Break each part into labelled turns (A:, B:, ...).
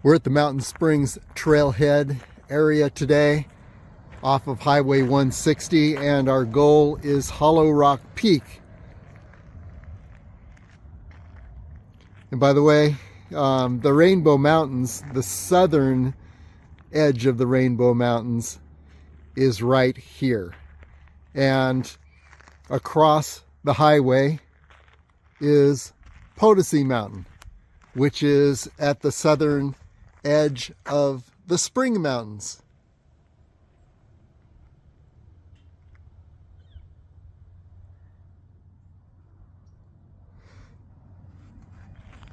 A: We're at the Mountain Springs Trailhead area today off of Highway 160, and our goal is Hollow Rock Peak. And by the way, the Rainbow Mountains, the southern edge of the Rainbow Mountains is right here. And across the highway is Potosi Mountain, which is at the southern edge of the Spring Mountains.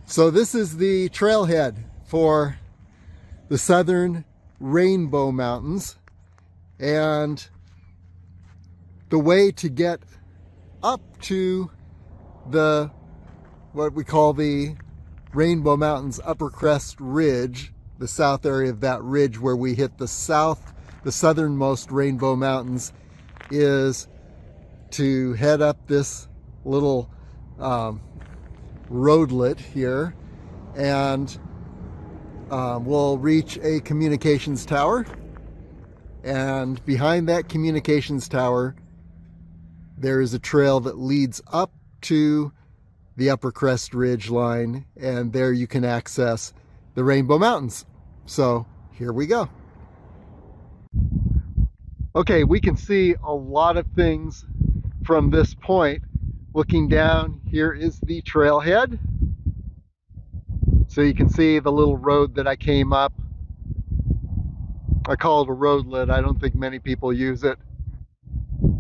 A: So this is the trailhead for the southern Rainbow Mountains, and the way to get up to the what we call the Rainbow Mountains Upper Crest Ridge, the south area of that ridge where we hit the southernmost Rainbow Mountains, is to head up this little roadlet here, and we'll reach a communications tower, and behind that communications tower there is a trail that leads up to the Upper Crest Ridge line, and there you can access the Rainbow Mountains. So here we go. Okay, we can see a lot of things from this point. Looking down, here is the trailhead. So you can see the little road that I came up. I call it a roadlet. I don't think many people use it,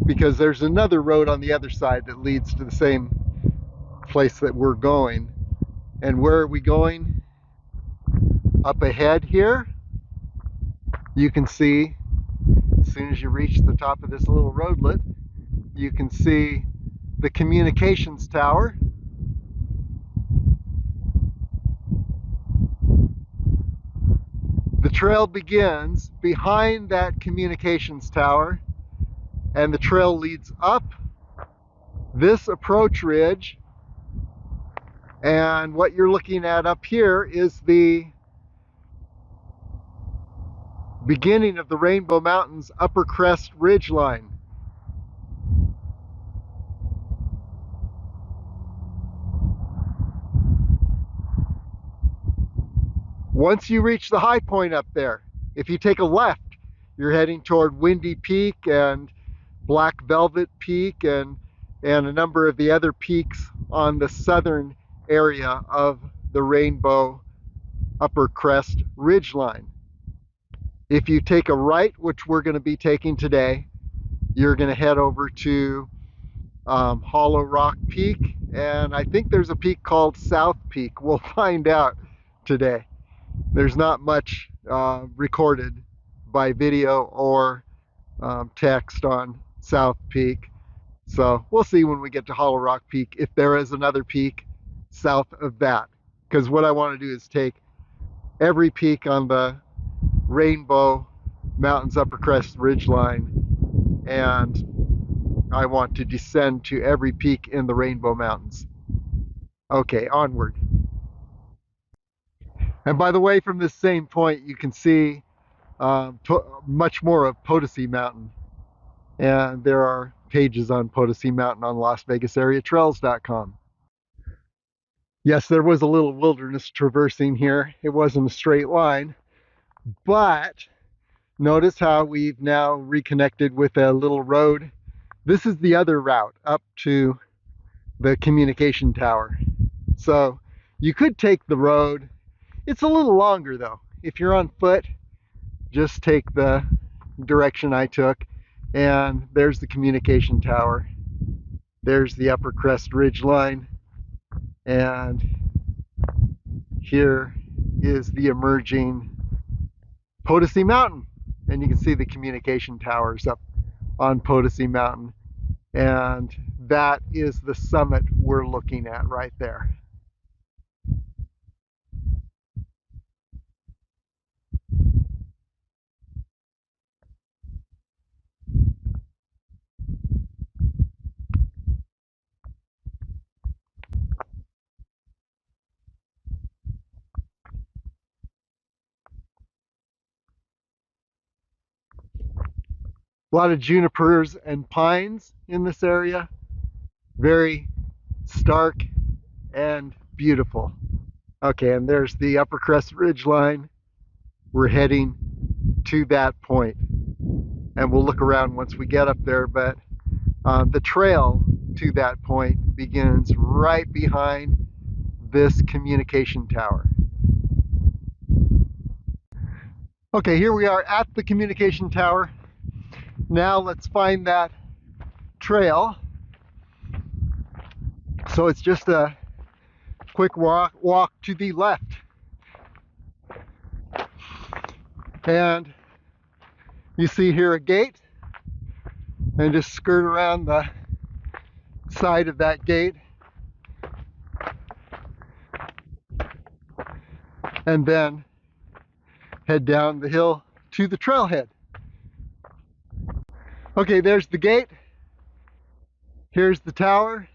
A: because there's another road on the other side that leads to the same place that we're going. And where are we going? Up ahead here, you can see, as soon as you reach the top of this little roadlet, you can see the communications tower. The trail begins behind that communications tower, and the trail leads up this approach ridge, and what you're looking at up here is the beginning of the Rainbow Mountains Upper Crest Ridge line. Once you reach the high point up there, if you take a left, you're heading toward Windy Peak and Black Velvet Peak and a number of the other peaks on the southern area of the Rainbow Upper Crest Ridge line. If you take a right, which we're going to be taking today, you're going to head over to Hollow Rock Peak, and I think there's a peak called South Peak. We'll find out today. There's not much recorded by video or text on South Peak, so we'll see when we get to Hollow Rock Peak if there is another peak south of that, because what I want to do is take every peak on the Rainbow Mountains Upper Crest Ridge line, and I want to descend to every peak in the Rainbow Mountains. Okay, onward. And by the way, from this same point you can see much more of Potosi Mountain, and there are pages on Potosi Mountain on LasVegasAreaTrails.com. Yes, there was a little wilderness traversing here. It wasn't a straight line, but notice how we've now reconnected with a little road. This is the other route up to the communication tower. So you could take the road. It's a little longer though. If you're on foot, just take the direction I took, and there's the communication tower. There's the Upper Crest Ridge line, and here is the emerging Potosi Mountain, and you can see the communication towers up on Potosi Mountain, and that is the summit we're looking at right there. A lot of junipers and pines in this area. Very stark and beautiful. Okay, and there's the Upper Crest Ridgeline. We're heading to that point, and we'll look around once we get up there, but the trail to that point begins right behind this communication tower. Okay, here we are at the communication tower. Now let's find that trail. So it's just a quick walk to the left. And you see here a gate, and just skirt around the side of that gate. And then head down the hill to the trailhead. Okay, there's the gate. Here's the tower.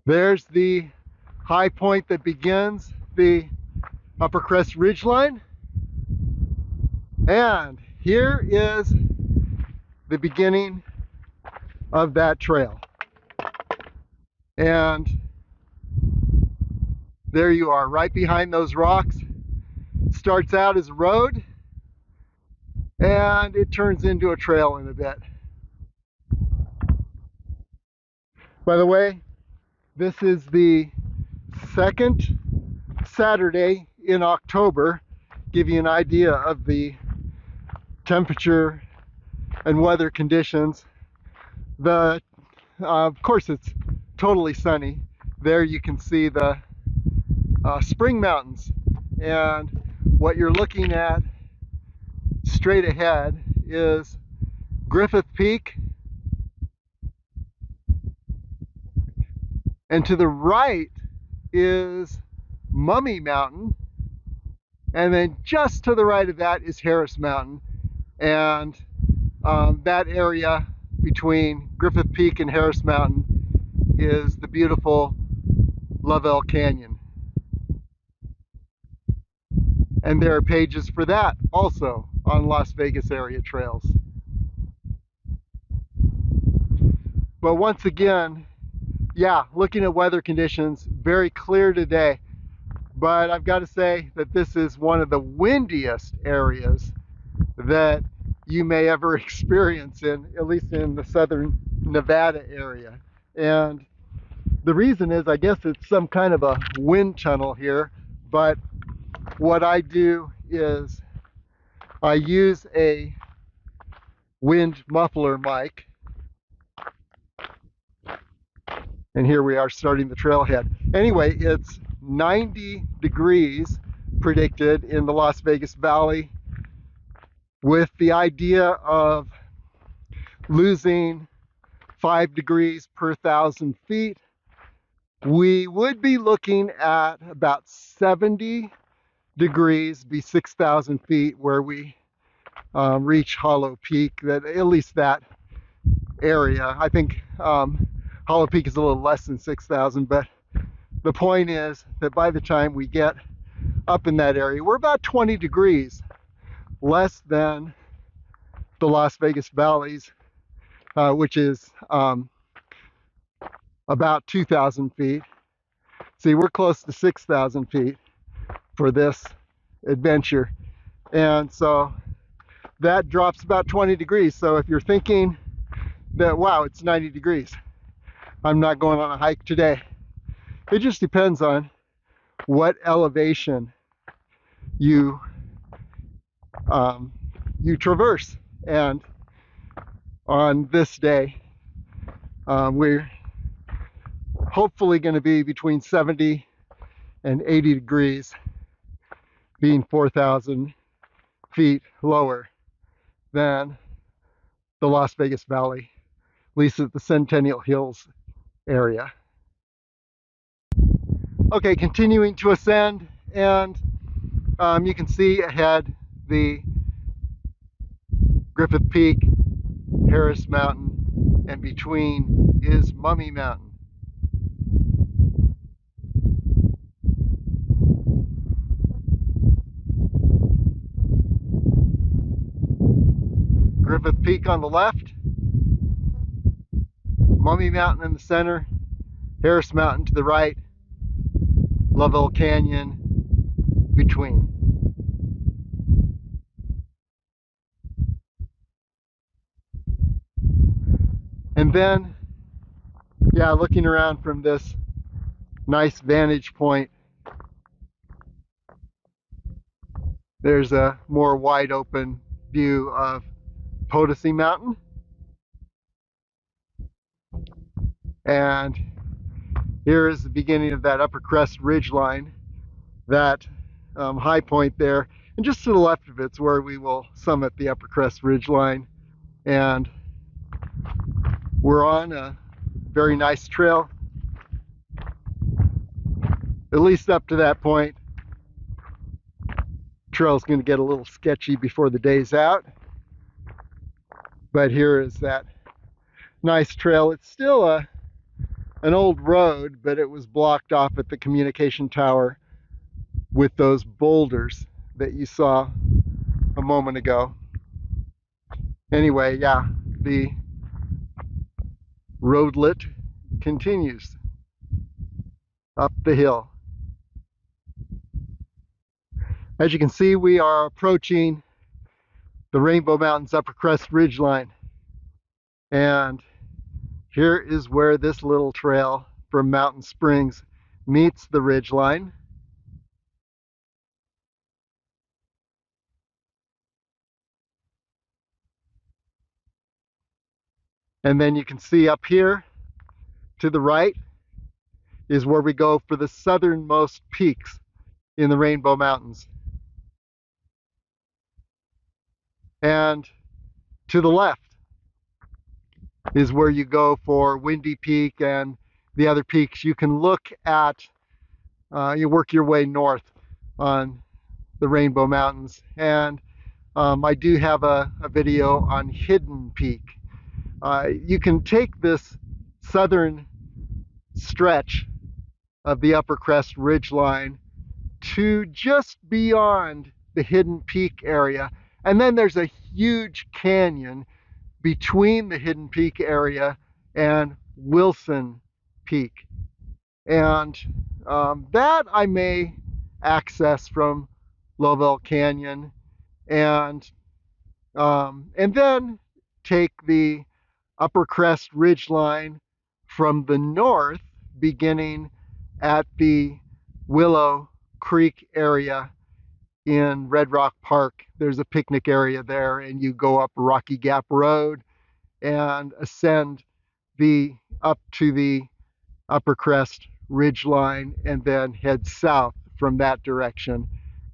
A: There's the high point that begins the Upper Crest Ridgeline. And here is the beginning of that trail. And there you are, right behind those rocks. Starts out as a road, and it turns into a trail in a bit. By the way, this is the second Saturday in October. Give you an idea of the temperature and weather conditions. Of course, it's totally sunny. There you can see the Spring Mountains, and what you're looking at straight ahead is Griffith Peak, and to the right is Mummy Mountain, and then just to the right of that is Harris Mountain, and that area between Griffith Peak and Harris Mountain is the beautiful Lovell Canyon. And there are pages for that also on Las Vegas area trails. But once again, yeah, looking at weather conditions, very clear today. But I've got to say that this is one of the windiest areas that you may ever experience in, at least in the southern Nevada area. And the reason is, I guess it's some kind of a wind tunnel here, but what I do is I use a wind muffler mic. And here we are starting the trailhead. Anyway, it's 90 degrees predicted in the Las Vegas Valley, with the idea of losing 5 degrees per 1,000 feet. We would be looking at about 70 degrees, be 6,000 feet, where we reach Hollow Peak, that at least that area. I think Hollow Peak is a little less than 6,000, but the point is that by the time we get up in that area, we're about 20 degrees less than the Las Vegas Valleys, which is about 2,000 feet. See, we're close to 6,000 feet for this adventure. And so that drops about 20 degrees. So if you're thinking that, wow, it's 90 degrees, I'm not going on a hike today. It just depends on what elevation you traverse. And on this day, we're hopefully going to be between 70 and 80 degrees, being 4,000 feet lower than the Las Vegas Valley, at least at the Centennial Hills area. Okay, continuing to ascend, and you can see ahead the Griffith Peak, Harris Mountain, and between is Mummy Mountain. Griffith Peak on the left, Mummy Mountain in the center, Harris Mountain to the right, Lovell Canyon between. And then, yeah, looking around from this nice vantage point, there's a more wide open view of Potosi Mountain. And here is the beginning of that Upper Crest ridge line, that high point there. And just to the left of it's where we will summit the Upper Crest ridge line. And we're on a very nice trail, at least up to that point. Trail's going to get a little sketchy before the day's out, but here is that nice trail. It's still an old road, but it was blocked off at the communication tower with those boulders that you saw a moment ago. Anyway, yeah, the roadlet continues up the hill. As you can see, we are approaching the Rainbow Mountains Upper Crest Ridgeline. And here is where this little trail from Mountain Springs meets the ridgeline. And then you can see up here to the right is where we go for the southernmost peaks in the Rainbow Mountains. And to the left is where you go for Windy Peak and the other peaks. You can look at, you work your way north on the Rainbow Mountains. And I do have a video on Hidden Peak. You can take this southern stretch of the Upper Crest Ridgeline to just beyond the Hidden Peak area. And then there's a huge canyon between the Hidden Peak area and Wilson Peak. And that I may access from Lovell Canyon, and then take the Upper Crest Ridgeline from the north, beginning at the Willow Creek area in Red Rock Park. There's a picnic area there, and you go up Rocky Gap Road and ascend up to the Upper Crest Ridgeline, and then head south from that direction.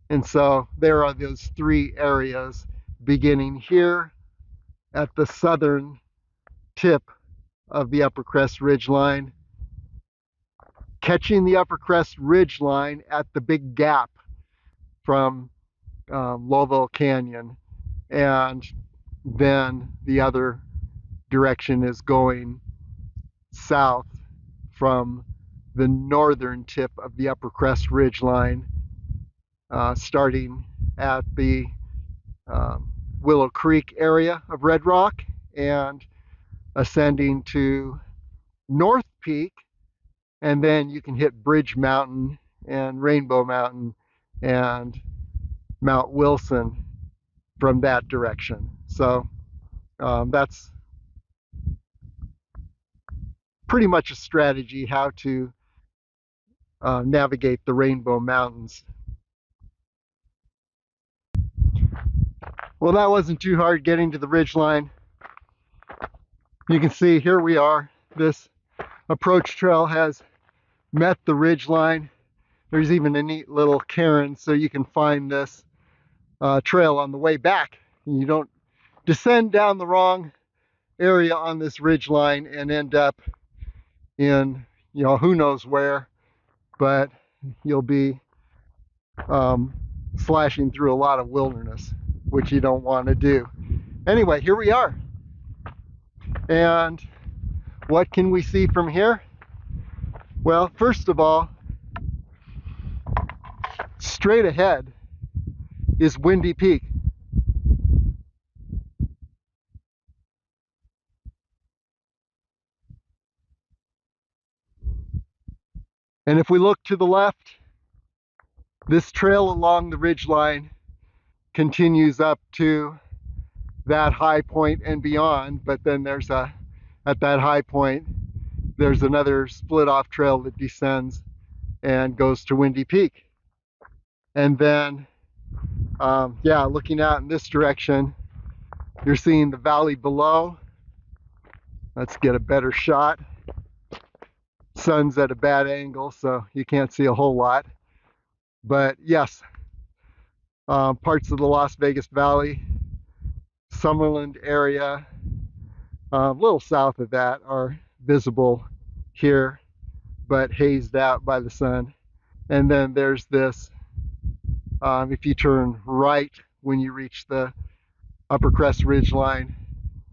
A: And so there are those three areas, beginning here at the southern tip of the Upper Crest Ridgeline, catching the Upper Crest Ridgeline at the big gap from Lovell Canyon, and then the other direction is going south from the northern tip of the Upper Crest Ridgeline, starting at the Willow Creek area of Red Rock and ascending to North Peak, and then you can hit Bridge Mountain and Rainbow Mountain and Mount Wilson from that direction. So that's pretty much a strategy how to navigate the Rainbow Mountains. Well, that wasn't too hard getting to the ridgeline. You can see here we are. This approach trail has met the ridgeline. There's even a neat little cairn so you can find this trail on the way back. You don't descend down the wrong area on this ridgeline and end up in, you know, who knows where, but you'll be slashing through a lot of wilderness, which you don't want to do. Anyway, here we are. And what can we see from here? Well, first of all, straight ahead is Windy Peak. And if we look to the left, this trail along the ridgeline continues up to that high point and beyond, but then there's at that high point, there's another split off trail that descends and goes to Windy Peak. And then, yeah, looking out in this direction, you're seeing the valley below. Let's get a better shot. Sun's at a bad angle, so you can't see a whole lot. But yes, parts of the Las Vegas Valley, Summerland area, a little south of that are visible here, but hazed out by the sun. And then there's this, if you turn right when you reach the upper Crest ridgeline,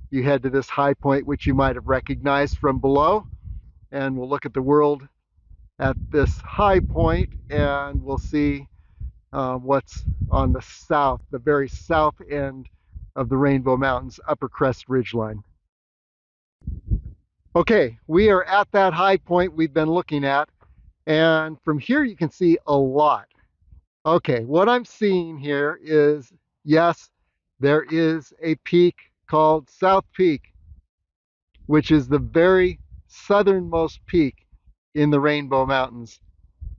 A: you head to this high point, which you might have recognized from below. And we'll look at the world at this high point, and we'll see what's on the south, the very south end of the Rainbow Mountains upper Crest ridgeline. Okay, we are at that high point we've been looking at, and from here you can see a lot. Okay, what I'm seeing here is, yes, there is a peak called South Peak, which is the very southernmost peak in the Rainbow Mountains.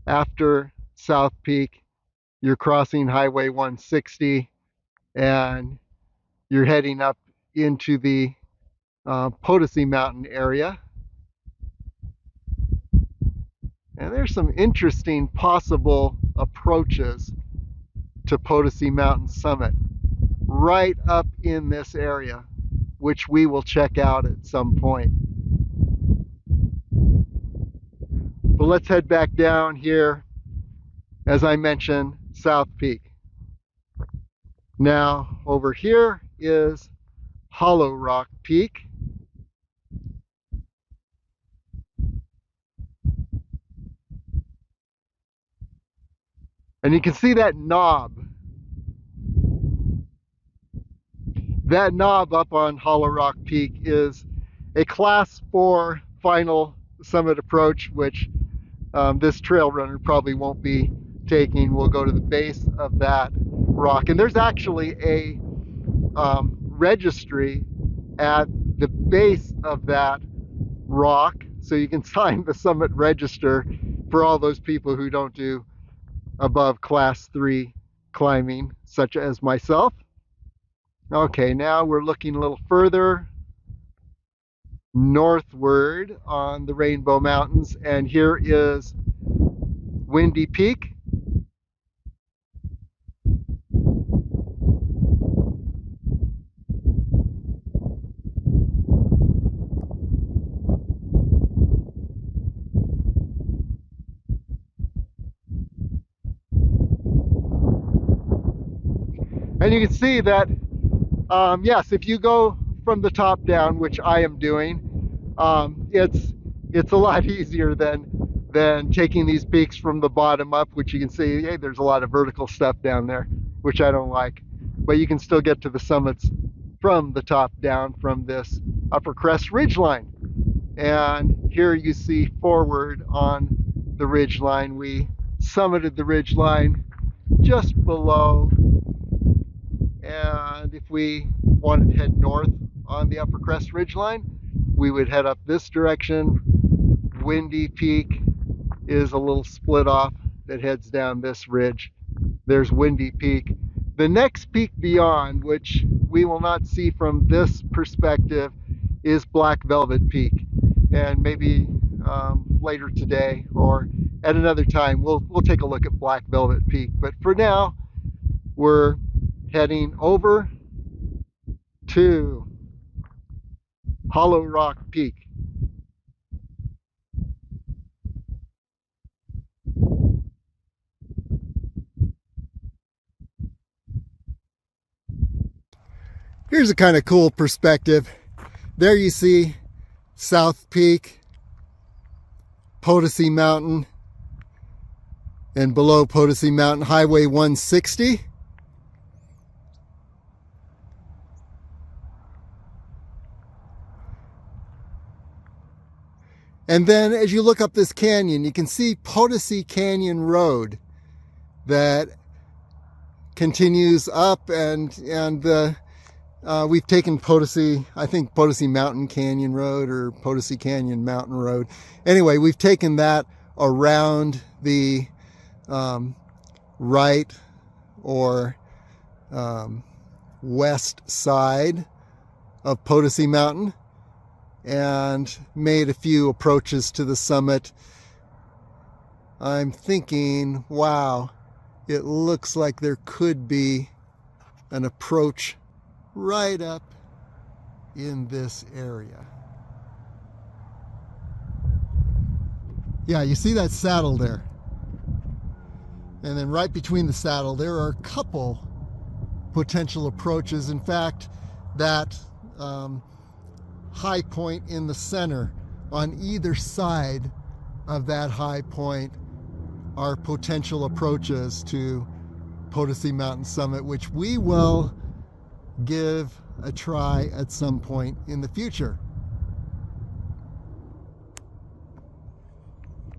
A: After South Peak, you're crossing Highway 160 and you're heading up into the Potosi Mountain area. And there's some interesting possible approaches to Potosi Mountain Summit right up in this area, which we will check out at some point. But let's head back down here, as I mentioned, South Peak. Now, over here is Hollow Rock Peak. And you can see that knob. That knob up on Hollow Rock Peak is a Class 4 final summit approach, which this trail runner probably won't be taking. We'll go to the base of that rock. And there's actually a registry at the base of that rock, so you can sign the summit register for all those people who don't do above Class 3 climbing, such as myself. Okay, now we're looking a little further northward on the Rainbow Mountains, and here is Windy Peak. And you can see that, yes, if you go from the top down, which I am doing, it's a lot easier than taking these peaks from the bottom up, which you can see, hey, there's a lot of vertical stuff down there, which I don't like. But you can still get to the summits from the top down from this upper Crest ridgeline. And here you see forward on the ridgeline, we summited the ridgeline just below. And if we wanted to head north on the upper Crest ridgeline, we would head up this direction. Windy Peak is a little split off that heads down this ridge. There's Windy Peak. The next peak beyond, which we will not see from this perspective, is Black Velvet Peak. And maybe later today or at another time, we'll take a look at Black Velvet Peak. But for now, we're heading over to Hollow Rock Peak. Here's a kind of cool perspective. There you see South Peak, Potosi Mountain, and below Potosi Mountain, Highway 160. And then as you look up this canyon, you can see Potosi Canyon Road that continues up, and we've taken Potosi, I think Potosi Mountain Canyon Road or Potosi Canyon Mountain Road. Anyway, we've taken that around the right or west side of Potosi Mountain and made a few approaches to the summit. I'm thinking, wow, it looks like there could be an approach right up in this area. Yeah, you see that saddle there? And then right between the saddle, there are a couple potential approaches. In fact, that high point in the center, on either side of that high point are potential approaches to Potosi Mountain Summit, which we will give a try at some point in the future.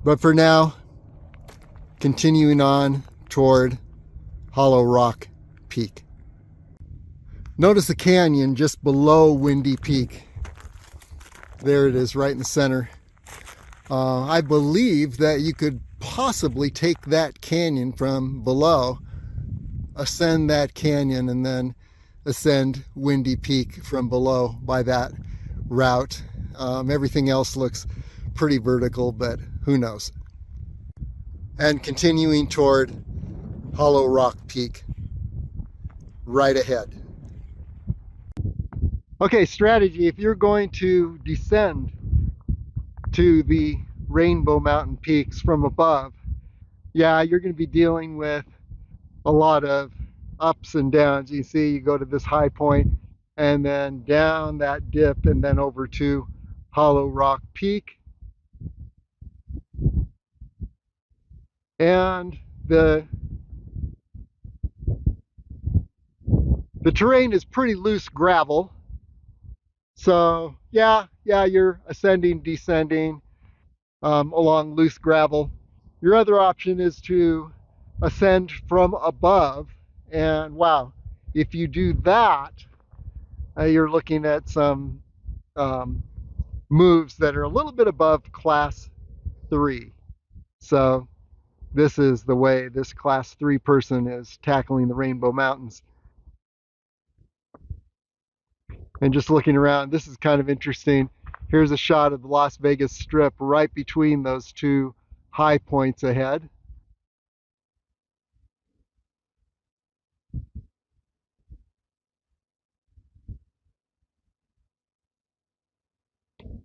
A: But for now, continuing on toward Hollow Rock Peak. Notice the canyon just below Windy Peak. There it is, right in the center. I believe that you could possibly take that canyon from below, ascend that canyon, and then ascend Windy Peak from below by that route. Everything else looks pretty vertical, but who knows. And continuing toward Hollow Rock Peak, right ahead. Okay, strategy. If you're going to descend to the Rainbow Mountain peaks from above, yeah, you're going to be dealing with a lot of ups and downs. You see, you go to this high point and then down that dip and then over to Hollow Rock Peak. And the terrain is pretty loose gravel. So yeah, you're ascending, descending along loose gravel. Your other option is to ascend from above, and wow, if you do that, you're looking at some moves that are a little bit above class 3. So this is the way this class 3 person is tackling the Rainbow Mountains. And just looking around, this is kind of interesting. Here's a shot of the Las Vegas Strip right between those two high points ahead.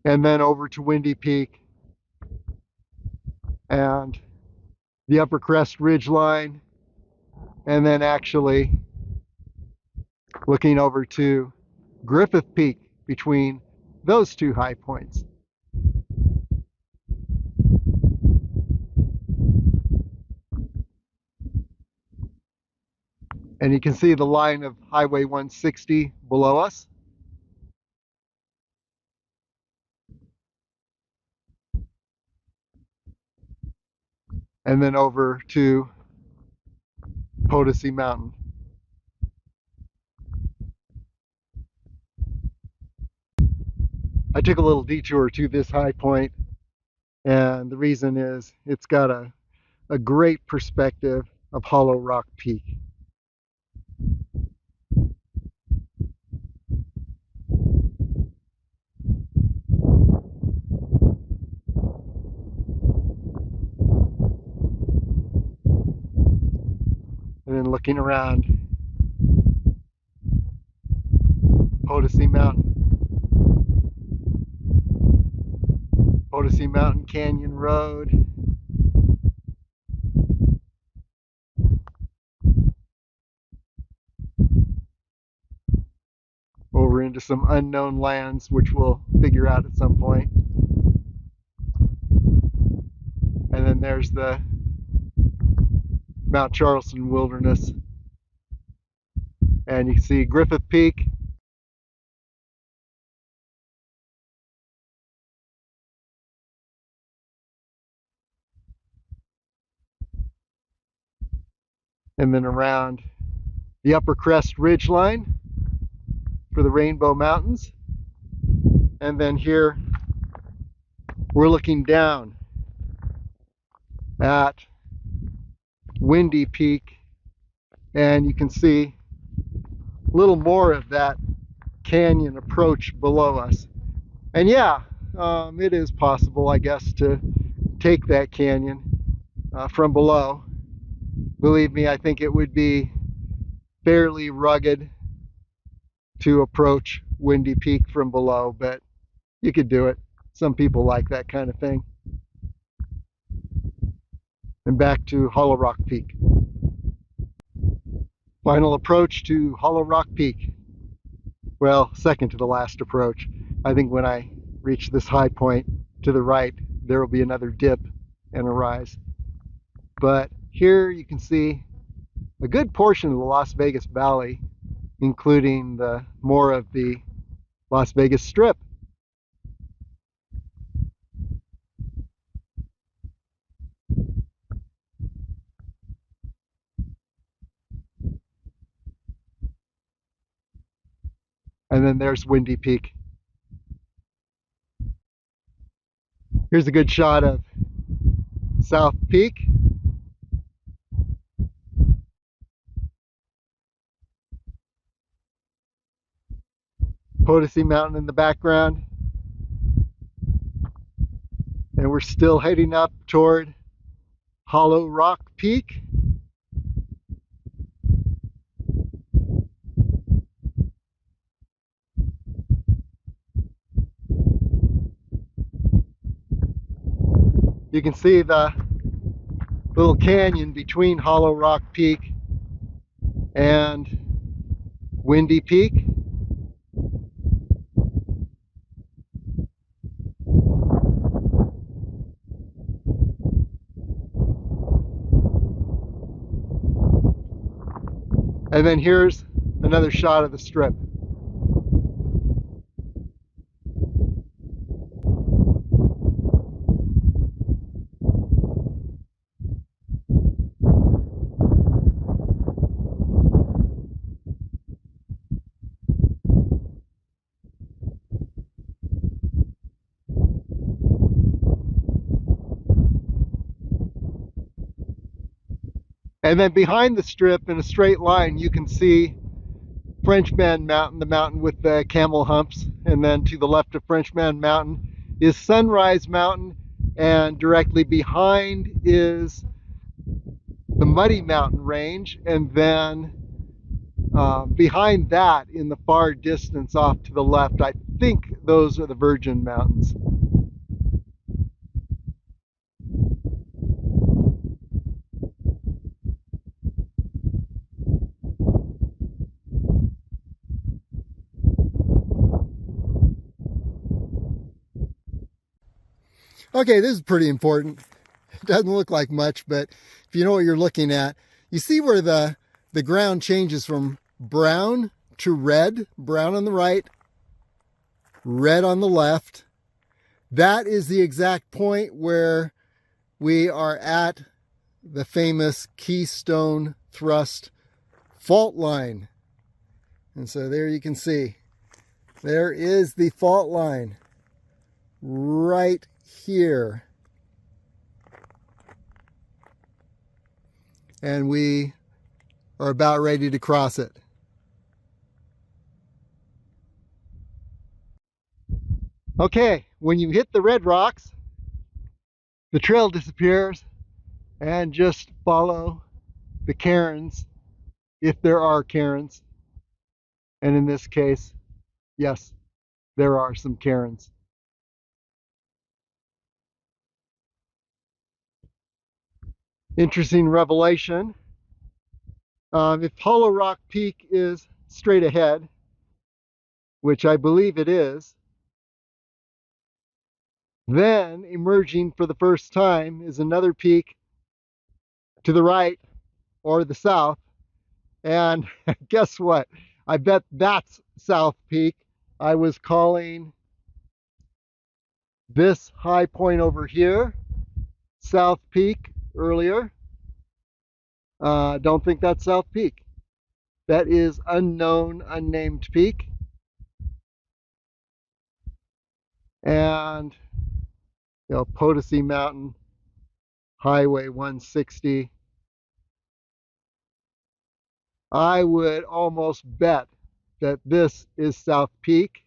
A: And then over to Windy Peak and the Upper Crest Ridge line. And then actually looking over to Griffith Peak between those two high points. And you can see the line of Highway 160 below us. And then over to Potosi Mountain. I took a little detour to this high point, and the reason is it's got a great perspective of Hollow Rock Peak. And then looking around Potosi Mountain. Potosi Mountain Canyon Road. Over into some unknown lands, which we'll figure out at some point. And then there's the Mount Charleston Wilderness. And you can see Griffith Peak. and then around the upper Crest ridgeline for the Rainbow Mountains. And then here we're looking down at Windy Peak, and you can see a little more of that canyon approach below us. And yeah, it is possible, I guess, to take that canyon from below. Believe me, I think it would be fairly rugged to approach Windy Peak from below, but you could do it. Some people like that kind of thing. And back to Hollow Rock Peak. Final approach to Hollow Rock Peak. Well, second to the last approach. I think when I reach this high point to the right, there will be another dip and a rise. But here you can see a good portion of the Las Vegas Valley, including more of the Las Vegas Strip. And then there's Windy Peak. Here's a good shot of South Peak. Potosi Mountain in the background. And we're still heading up toward Hollow Rock Peak. You can see the little canyon between Hollow Rock Peak and Windy Peak. And then here's another shot of the strip. And then behind the strip in a straight line, you can see Frenchman Mountain, the mountain with the camel humps. And then to the left of Frenchman Mountain is Sunrise Mountain. And directly behind is the Muddy Mountain Range. And then behind that, in the far distance off to the left, I think those are the Virgin Mountains. Okay, this is pretty important. It doesn't look like much, but if you know what you're looking at, you see where the ground changes from brown to red, brown on the right, red on the left. That is the exact point where we are at the famous Keystone thrust fault line. And so there you can see, there is the fault line right here. And we are about ready to cross it. Okay, when you hit the red rocks, the trail disappears, and just follow the cairns, if there are cairns. And in this case, yes, there are some cairns. Interesting revelation. If Hollow Rock Peak is straight ahead, which I believe it is, then emerging for the first time is another peak to the right or the south. And guess what? I bet that's South Peak. I was calling this high point over here South Peak earlier. Don't think that's South Peak. That is unknown, unnamed peak. And, Potosi Mountain, Highway 160. I would almost bet that this is South Peak.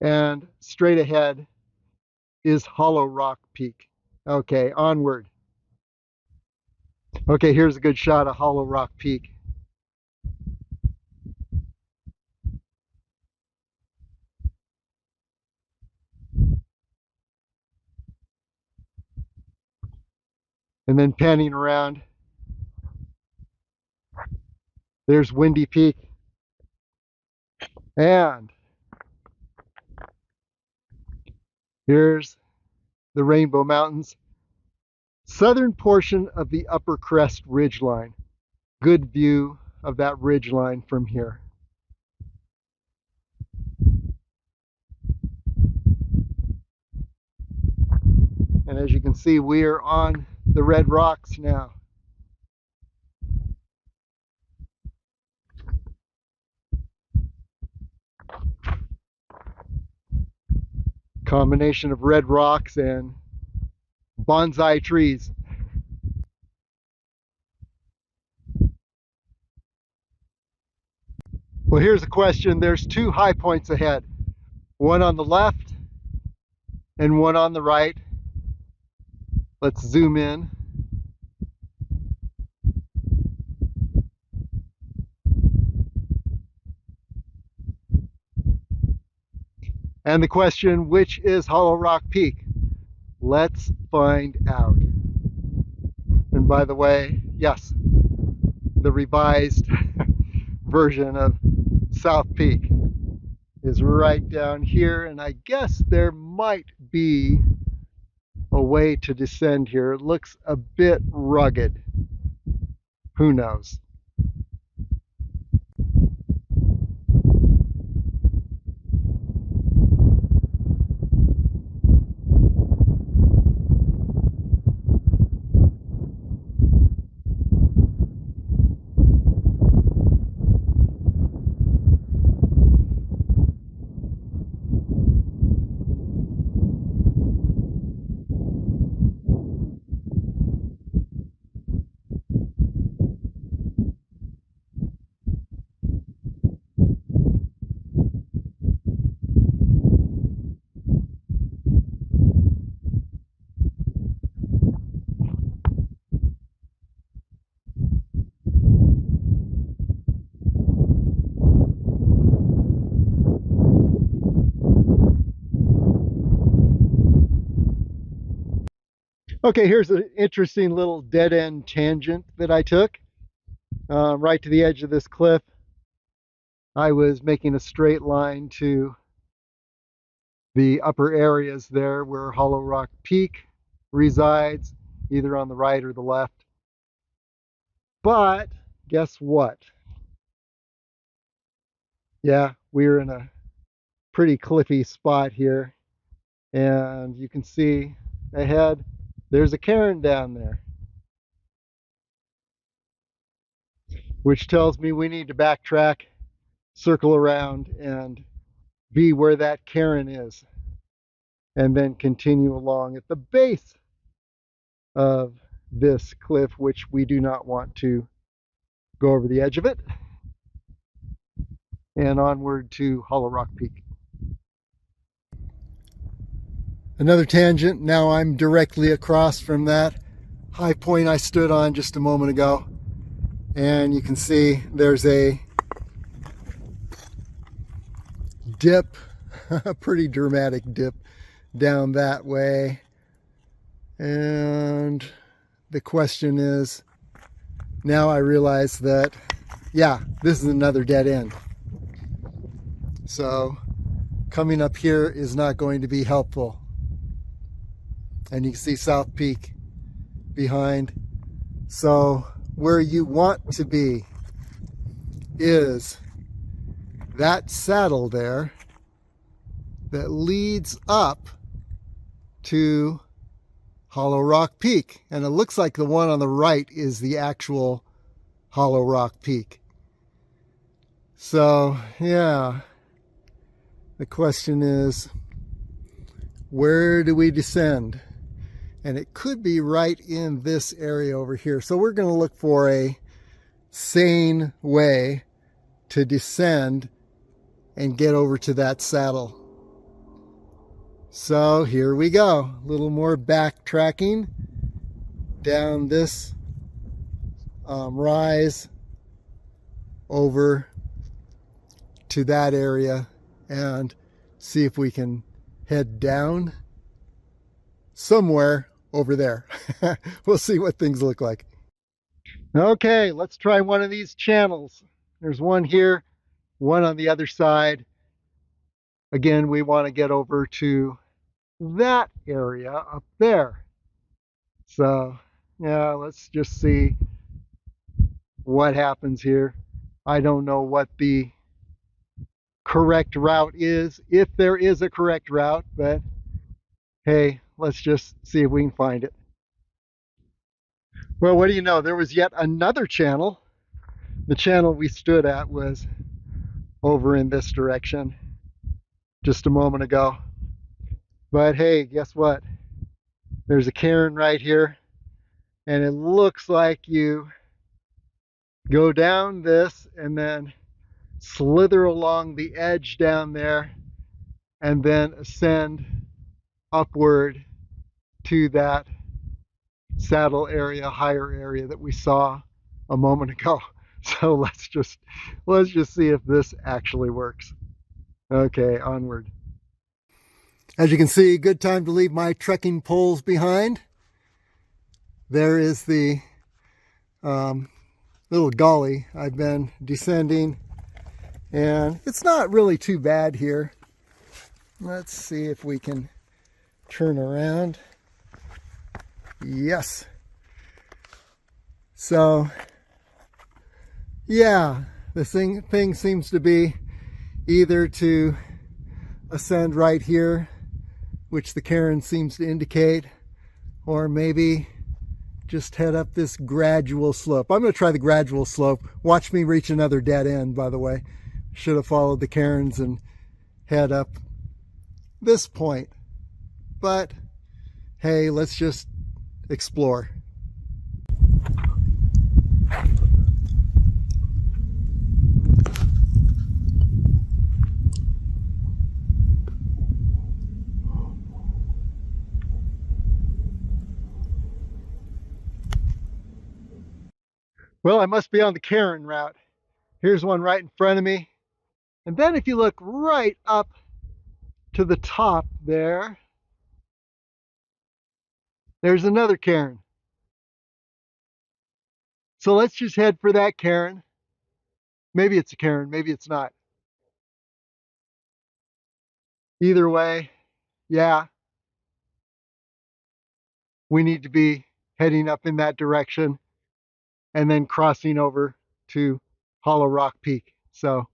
A: And straight ahead is Hollow Rock Peak. Okay, onward. Okay, here's a good shot of Hollow Rock Peak. And then panning around, there's Windy Peak. And here's the Rainbow Mountains, southern portion of the Upper Crest ridgeline. Good view of that ridgeline from here. And as you can see, we are on the red rocks now. Combination of red rocks and bonsai trees. Well, here's a question. There's two high points ahead, one on the left and one on the right. Let's zoom in. And the question, which is Hollow Rock Peak? Let's find out. And by the way, yes, the revised version of South Peak is right down here, and I guess there might be a way to descend here. It looks a bit rugged. Who knows? Okay, here's an interesting little dead-end tangent that I took. Right to the edge of this cliff, I was making a straight line to the upper areas there where Hollow Rock Peak resides, either on the right or the left. But guess what? Yeah, we're in a pretty cliffy spot here, and you can see ahead there's a cairn down there, which tells me we need to backtrack, circle around, and be where that cairn is, and then continue along at the base of this cliff, which we do not want to go over the edge of it, and onward to Hollow Rock Peak. Another tangent. Now I'm directly across from that high point I stood on just a moment ago, and you can see there's a dip, a pretty dramatic dip down that way. And the question is, now I realize that, yeah, this is another dead end. So coming up here is not going to be helpful. And you can see South Peak behind So where you want to be is that saddle there that leads up to Hollow Rock Peak. And it looks like the one on the right is the actual Hollow Rock Peak. So, yeah, the question is, where do we descend? And it could be right in this area over here. So we're going to look for a sane way to descend and get over to that saddle. So here we go. A little more backtracking down this rise over to that area and see if we can head down somewhere over there. We'll see what things look like. Okay, let's try one of these channels. There's one here, one on the other side. Again, we want to get over to that area up there. So, yeah, let's just see what happens here. I don't know what the correct route is, if there is a correct route, but hey, let's just see if we can find it. Well, what do you know? There was yet another channel. The channel we stood at was over in this direction just a moment ago. But hey, guess what? There's a cairn right here, and it looks like you go down this and then slither along the edge down there and then ascend upward to that saddle area, higher area that we saw a moment ago. So let's just see if this actually works. Okay, onward. As you can see, good time to leave my trekking poles behind. There is the little gully I've been descending, and it's not really too bad here. Let's see if we can turn around. Yes. So, yeah, the thing seems to be either to ascend right here, which the cairn seems to indicate, or maybe just head up this gradual slope. I'm going to try the gradual slope. Watch me reach another dead end, by the way. Should have followed the cairns and head up this point. But hey, let's just explore. Well, I must be on the cairn route. Here's one right in front of me. And then if you look right up to the top there, there's another cairn. So let's just head for that cairn. Maybe it's a cairn, maybe it's not. Either way, yeah, we need to be heading up in that direction and then crossing over to Hollow Rock Peak. So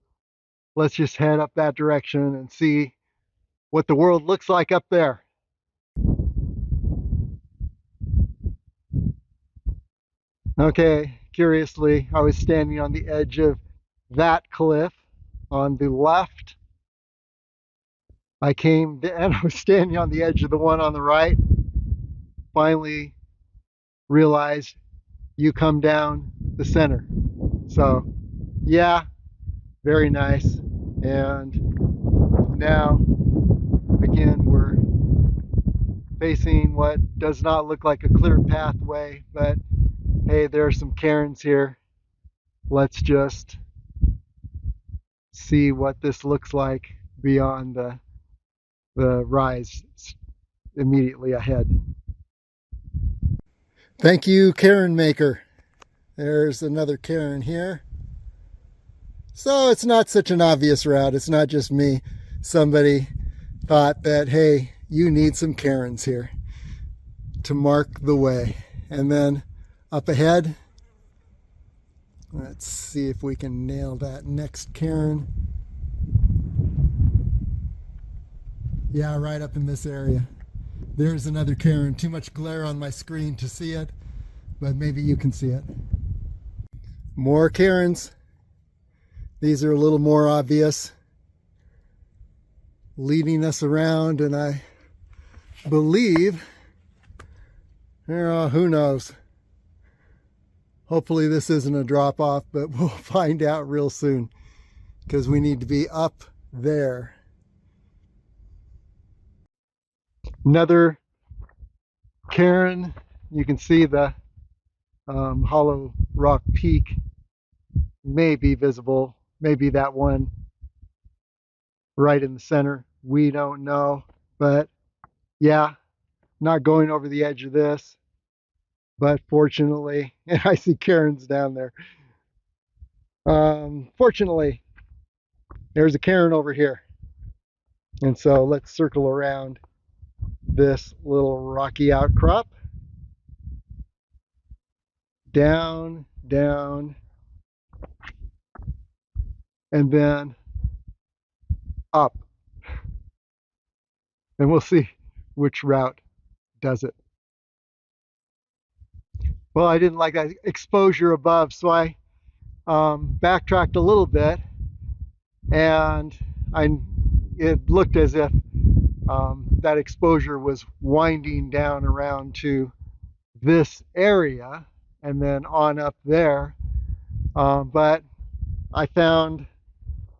A: let's just head up that direction and see what the world looks like up there. Okay, curiously, I was standing on the edge of that cliff on the left. I came and I was standing on the edge of the one on the right. Finally realized you come down the center. So yeah, very nice. And now again, we're facing what does not look like a clear pathway, but hey, there are some cairns here. Let's just see what this looks like beyond the rise immediately ahead. Thank you, cairn maker. There's another cairn here. So it's not such an obvious route. It's not just me. Somebody thought that, hey, you need some cairns here to mark the way. And then up ahead. Let's see if we can nail that next cairn. Yeah, right up in this area. There's another cairn. Too much glare on my screen to see it, but maybe you can see it. More cairns. These are a little more obvious, leading us around, and I believe, who knows. Hopefully this isn't a drop off, but we'll find out real soon because we need to be up there. Another cairn. You can see the hollow rock peak may be visible. Maybe that one right in the center. We don't know, but yeah, not going over the edge of this. But fortunately, and I see cairns down there. Fortunately, there's a cairn over here. And so let's circle around this little rocky outcrop. Down, down, and then up. And we'll see which route does it. Well, I didn't like that exposure above, so I backtracked a little bit, and it looked as if that exposure was winding down around to this area and then on up there. But I found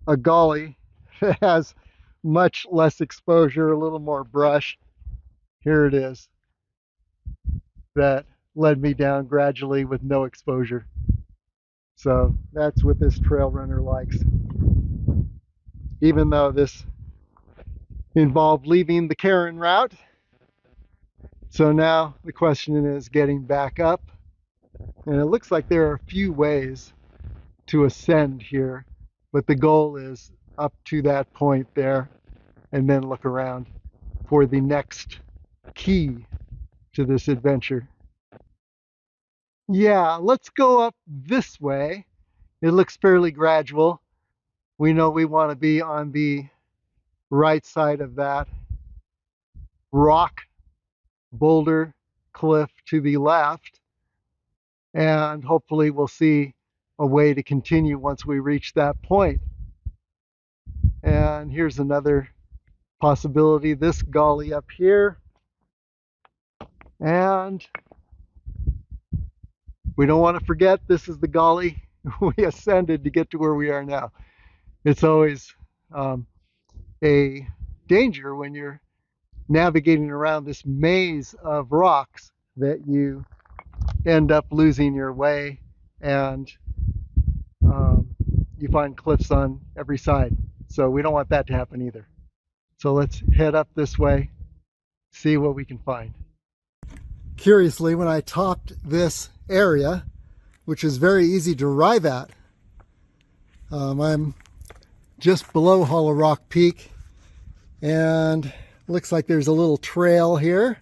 A: a gully that has much less exposure, a little more brush. Here it is. That led me down gradually with no exposure. So that's what this trail runner likes. Even though this involved leaving the cairn route. So now the question is getting back up. And it looks like there are a few ways to ascend here, but the goal is up to that point there and then look around for the next key to this adventure. Yeah, let's go up this way. It looks fairly gradual. We know we want to be on the right side of that rock boulder cliff to the left, and hopefully we'll see a way to continue once we reach that point. And here's another possibility, this gully up here, and we don't want to forget this is the gully we ascended to get to where we are now. It's always a danger when you're navigating around this maze of rocks that you end up losing your way and you find cliffs on every side. So we don't want that to happen either. So let's head up this way, see what we can find. Curiously, when I topped this area, which is very easy to arrive at, I'm just below Hollow Rock Peak, and looks like there's a little trail here.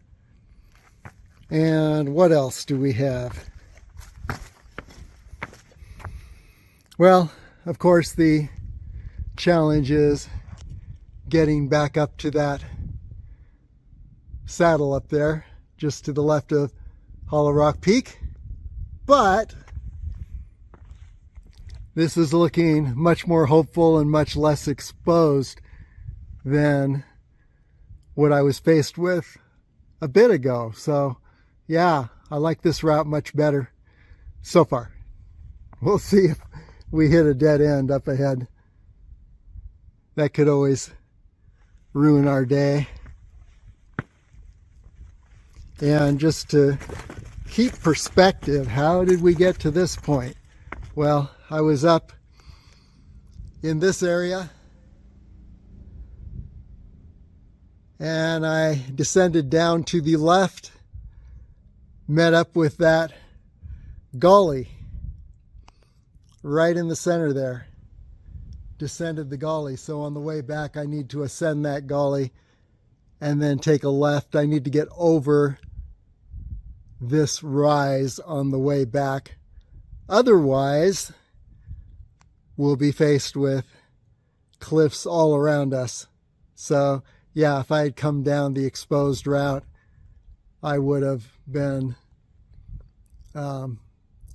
A: And what else do we have? Well, of course, the challenge is getting back up to that saddle up there, just to the left of Hollow Rock Peak. But this is looking much more hopeful and much less exposed than what I was faced with a bit ago. So yeah, I like this route much better so far. We'll see if we hit a dead end up ahead. That could always ruin our day. And just to keep perspective, how did we get to this point? Well, I was up in this area and I descended down to the left, met up with that gully right in the center there, descended the gully. So on the way back, I need to ascend that gully and then take a left. I need to get over this rise on the way back. Otherwise, we'll be faced with cliffs all around us. So yeah, if I had come down the exposed route, I would have been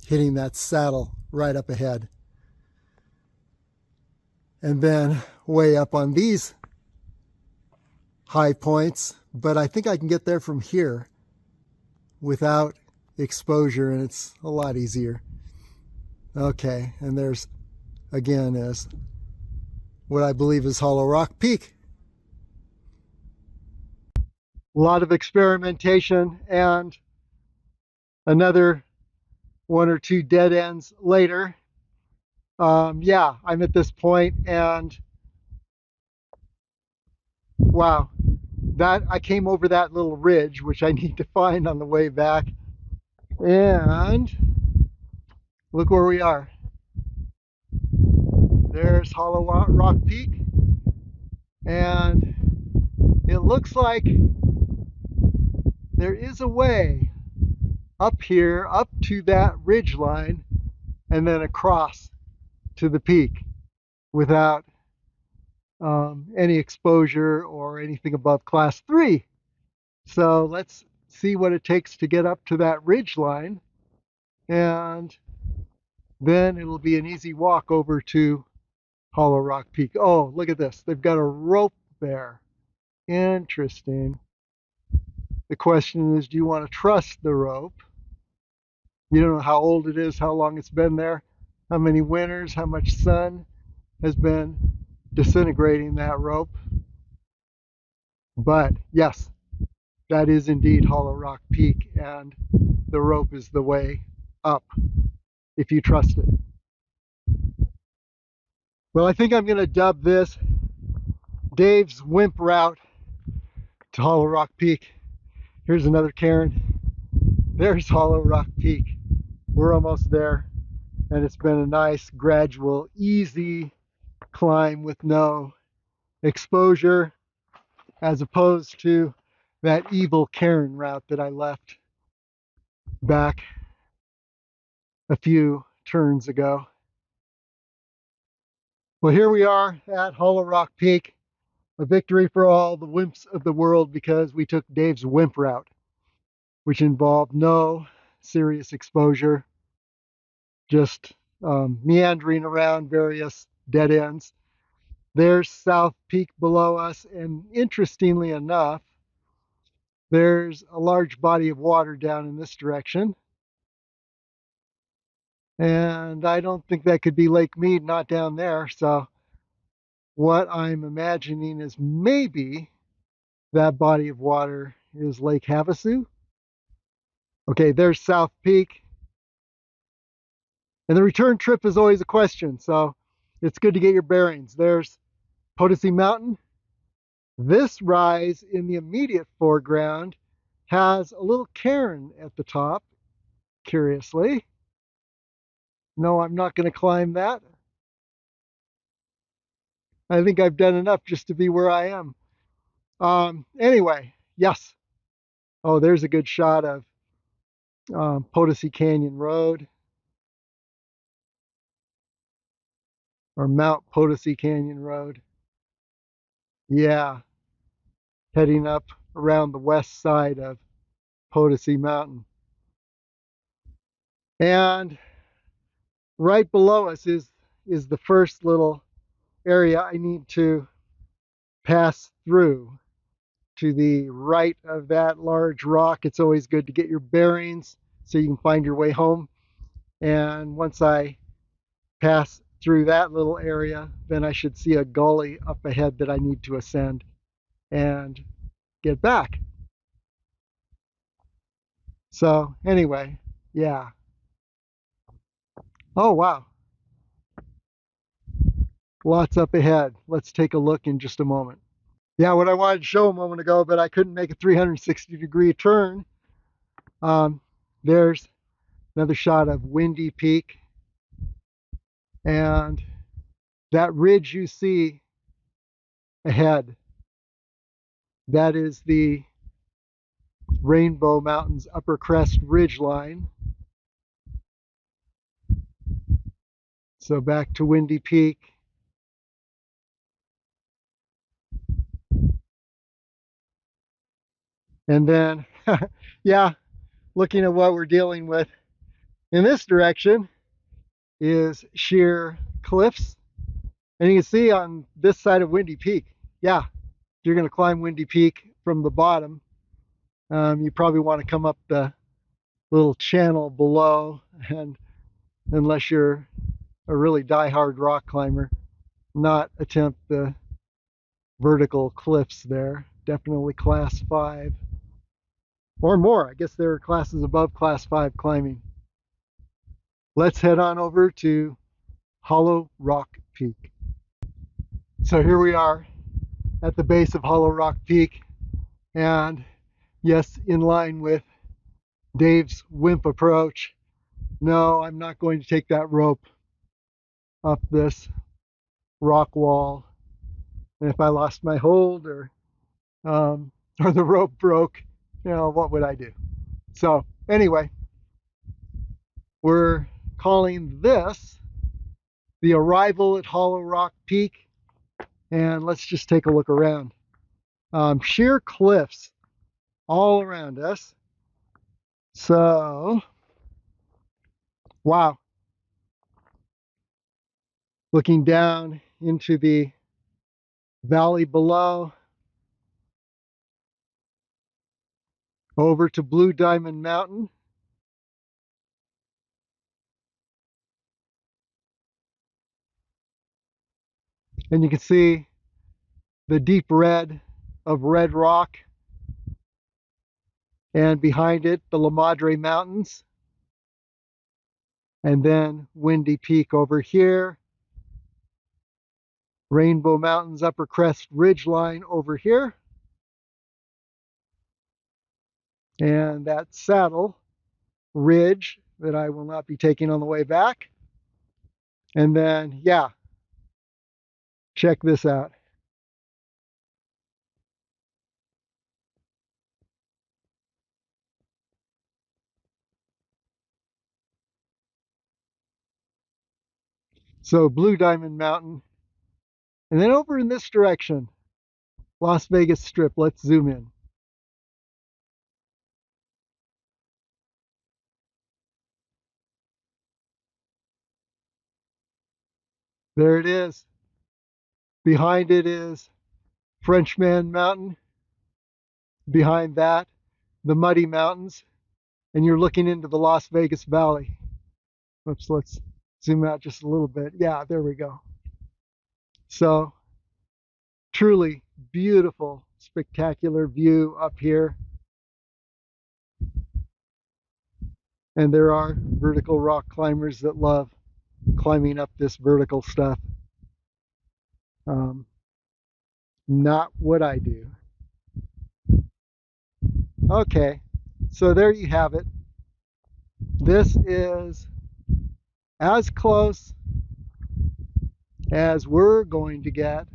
A: hitting that saddle right up ahead. And then way up on these high points, but I think I can get there from here without exposure, and it's a lot easier. Okay, and there's again is what I believe is Hollow Rock Peak. A lot of experimentation, and another one or two dead ends later. Yeah, I'm at this point, and wow, that I came over that little ridge, which I need to find on the way back, and look where we are. There's Hollow Rock Peak, and it looks like there is a way up here, up to that ridge line, and then across to the peak without any exposure or anything above class 3. So let's see what it takes to get up to that ridge line, and then it'll be an easy walk over to Hollow Rock Peak. Oh, look at this. They've got a rope there. Interesting. The question is, do you want to trust the rope? You don't know how old it is, how long it's been there, how many winters, how much sun has been disintegrating that rope. But yes, that is indeed Hollow Rock Peak, and the rope is the way up if you trust it. Well, I think I'm going to dub this Dave's Wimp Route to Hollow Rock Peak. Here's another cairn. There's Hollow Rock Peak. We're almost there, and it's been a nice, gradual, easy climb with no exposure, as opposed to that evil cairn route that I left back a few turns ago. Well, here we are at Hollow Rock Peak, a victory for all the wimps of the world, because we took Dave's Wimp Route, which involved no serious exposure, just meandering around various dead ends. There's South Peak below us, and interestingly enough, there's a large body of water down in this direction. And I don't think that could be Lake Mead, not down there. So what I'm imagining is maybe that body of water is Lake Havasu. Okay, there's South Peak. And the return trip is always a question, so it's good to get your bearings. There's Potosi Mountain. This rise in the immediate foreground has a little cairn at the top, curiously. No, I'm not going to climb that. I think I've done enough just to be where I am. Anyway, yes. Oh, there's a good shot of Potosi Canyon Road, or Mount Potosi Canyon Road. Yeah, heading up around the west side of Potosi Mountain. And right below us is the first little area I need to pass through. To the right of that large rock, it's always good to get your bearings so you can find your way home. And once I pass through that little area, then I should see a gully up ahead that I need to ascend and get back. So anyway, yeah. Oh, wow. Lots up ahead. Let's take a look in just a moment. Yeah, what I wanted to show a moment ago, but I couldn't make a 360-degree turn. There's another shot of Windy Peak. And that ridge you see ahead, that is the Rainbow Mountains Upper Crest Ridgeline. So back to Windy Peak. And then, yeah, looking at what we're dealing with in this direction is sheer cliffs. And you can see on this side of Windy Peak, yeah, you're going to climb Windy Peak from the bottom. You probably want to come up the little channel below, and unless you're a really die-hard rock climber, not attempt the vertical cliffs there. Definitely class 5 or more. I guess there are classes above class 5 climbing. Let's head on over to Hollow Rock Peak. So here we are at the base of Hollow Rock Peak, and yes, in line with Dave's wimp approach, no, I'm not going to take that rope up this rock wall. And if I lost my hold or the rope broke, you know, what would I do? So anyway, we're calling this the arrival at Hollow Rock Peak, and let's just take a look around. Sheer cliffs all around us. So, wow. Looking down into the valley below, over to Blue Diamond Mountain. And you can see the deep red of Red Rock, and behind it the La Madre Mountains, and then Windy Peak over here, Rainbow Mountains Upper Crest Ridgeline over here, and that saddle ridge that I will not be taking on the way back. And then, yeah, check this out. So Blue Diamond Mountain, and then over in this direction, Las Vegas Strip. Let's zoom in. There it is. Behind it is Frenchman Mountain. Behind that, the Muddy Mountains, and you're looking into the Las Vegas Valley. Oops, let's zoom out just a little bit. Yeah, there we go. So, truly beautiful, spectacular view up here. And there are vertical rock climbers that love climbing up this vertical stuff. Not what I do. Okay, so there you have it. This is as close as we're going to get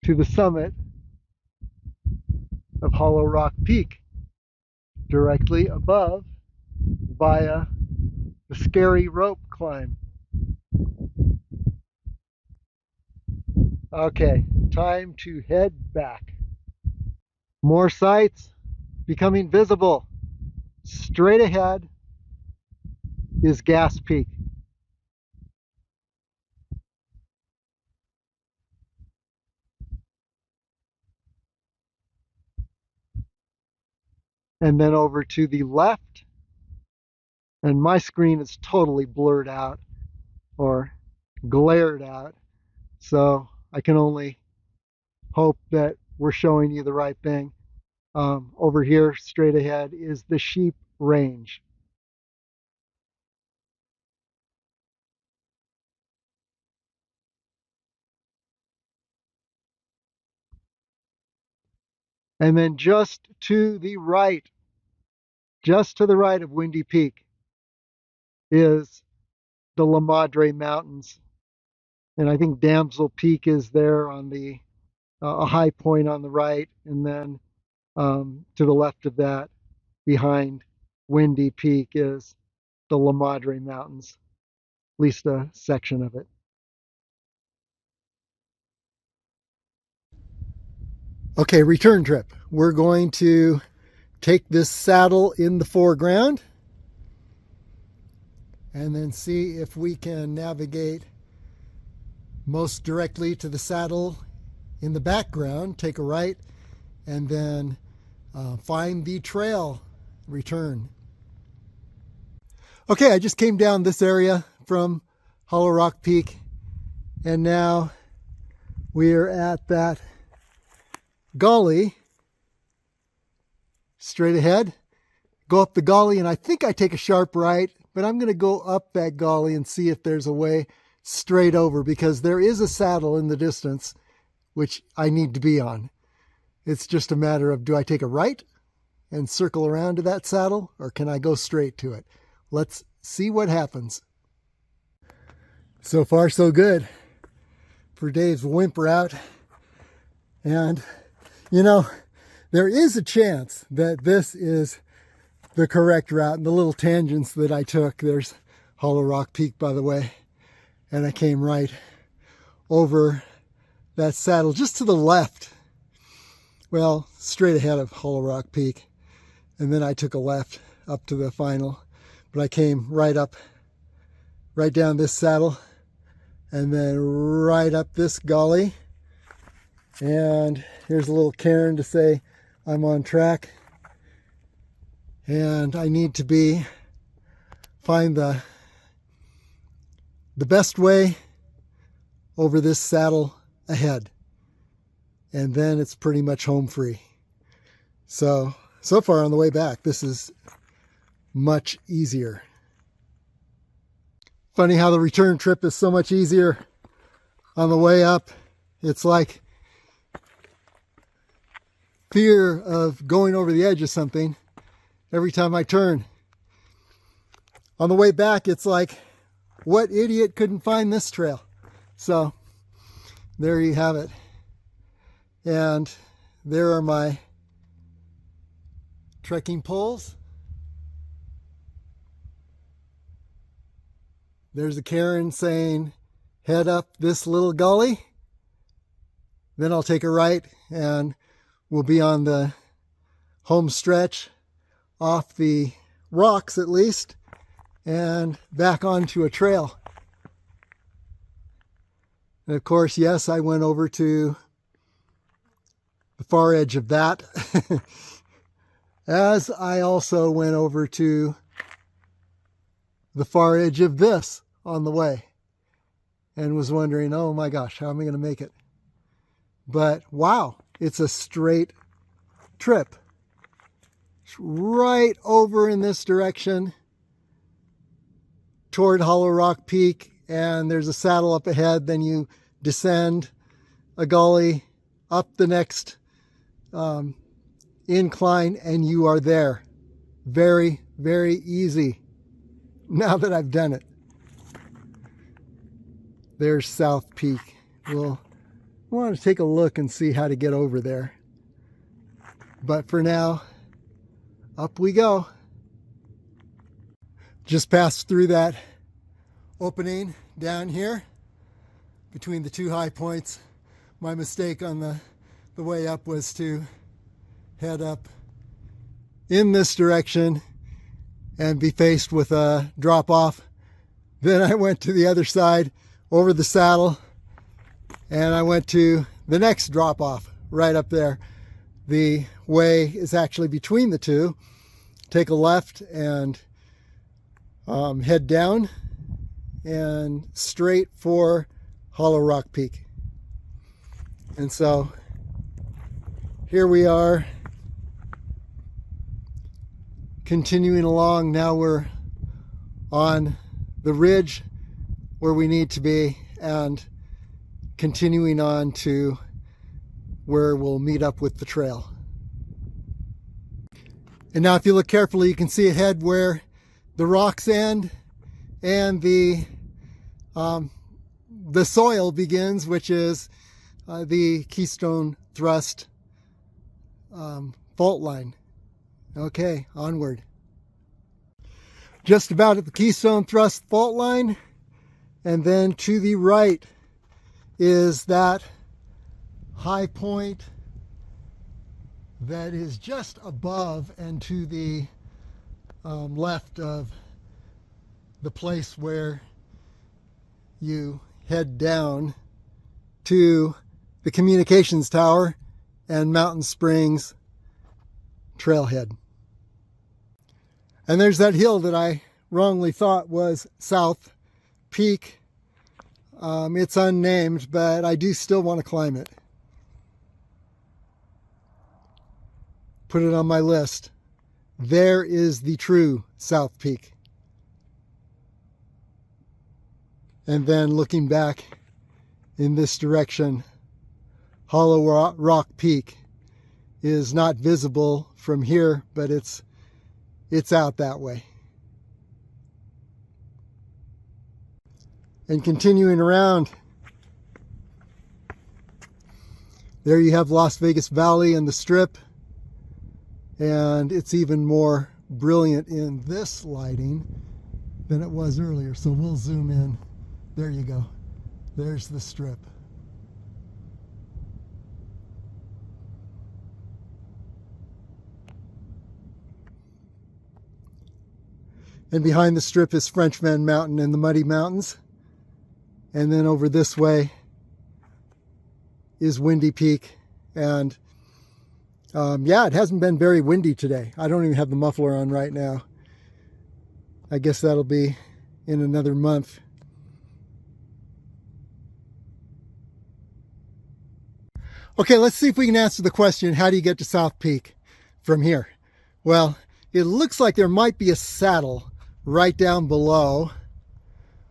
A: to the summit of Hollow Rock Peak, directly above via the scary rope climb. Okay, time to head back. More sights becoming visible. Straight ahead is Gas Peak. And then over to the left, and my screen is totally blurred out or glared out, so I can only hope that we're showing you the right thing. Over here, straight ahead, is the Sheep Range. And then just to the right of Windy Peak is the La Madre Mountains. And I think Damsel Peak is there on the a high point on the right. And then To the left of that, behind Windy Peak, is the La Madre Mountains, at least a section of it. Okay, return trip. We're going to take this saddle in the foreground and then see if we can navigate most directly to the saddle in the background, take a right, and then find the trail, return. Okay, I just came down this area from Hollow Rock Peak, and now we're at that gully straight ahead. Go up the gully, and I think I take a sharp right, but I'm going to go up that gully and see if there's a way straight over, because there is a saddle in the distance which I need to be on. It's just a matter of, do I take a right and circle around to that saddle, or can I go straight to it? Let's see what happens. So far, so good for Dave's whimper out. And, you know, there is a chance that this is the correct route. And the little tangents that I took, there's Hollow Rock Peak, by the way, and I came right over that saddle just to the left. Well, straight ahead of Hollow Rock Peak. And then I took a left up to the final. But I came right down this saddle, and then right up this gully. And here's a little cairn to say I'm on track. And I need to find the best way over this saddle ahead. And then it's pretty much home free. So far on the way back, this is much easier. Funny how the return trip is so much easier on the way up. It's like fear of going over the edge of something every time I turn. On the way back, it's like, what idiot couldn't find this trail? So there you have it. And there are my trekking poles. There's a cairn saying, head up this little gully. Then I'll take a right and we'll be on the home stretch, off the rocks at least, and back onto a trail. And of course, yes, I went over to the far edge of that, as I also went over to the far edge of this on the way, and was wondering, oh my gosh, how am I going to make it? But wow, it's a straight trip. It's right over in this direction toward Hollow Rock Peak, and there's a saddle up ahead. Then you descend a gully up the next incline, and you are there. Very, very easy. Now that I've done it. There's South Peak. We'll want to take a look and see how to get over there. But for now, up we go. Just passed through that opening down here between the two high points. My mistake on the way up was to head up in this direction and be faced with a drop off. Then I went to the other side over the saddle, and I went to the next drop off right up there. The way is actually between the two. Take a left and head down and straight for Hollow Rock Peak. And so here we are, continuing along. Now we're on the ridge where we need to be, and continuing on to where we'll meet up with the trail. And now if you look carefully, you can see ahead where the rocks end and the soil begins, which is the Keystone thrust fault line. Okay, onward. Just about at the Keystone thrust fault line, and then to the right is that high point that is just above and to the left of the place where you head down to the communications tower and Mountain Springs Trailhead. And there's that hill that I wrongly thought was South Peak. It's unnamed, but I do still want to climb it. Put it on my list. There is the true South Peak. And then looking back in this direction, Hollow Rock Peak is not visible from here, but it's out that way. And continuing around, there you have Las Vegas Valley and the Strip, and it's even more brilliant in this lighting than it was earlier. So we'll zoom in. There you go. There's the Strip. And behind the Strip is Frenchman Mountain and the Muddy Mountains. And then over this way is Windy Peak. And yeah, it hasn't been very windy today. I don't even have the muffler on right now. I guess that'll be in another month. Okay, let's see if we can answer the question, how do you get to South Peak from here? Well, it looks like there might be a saddle right down below,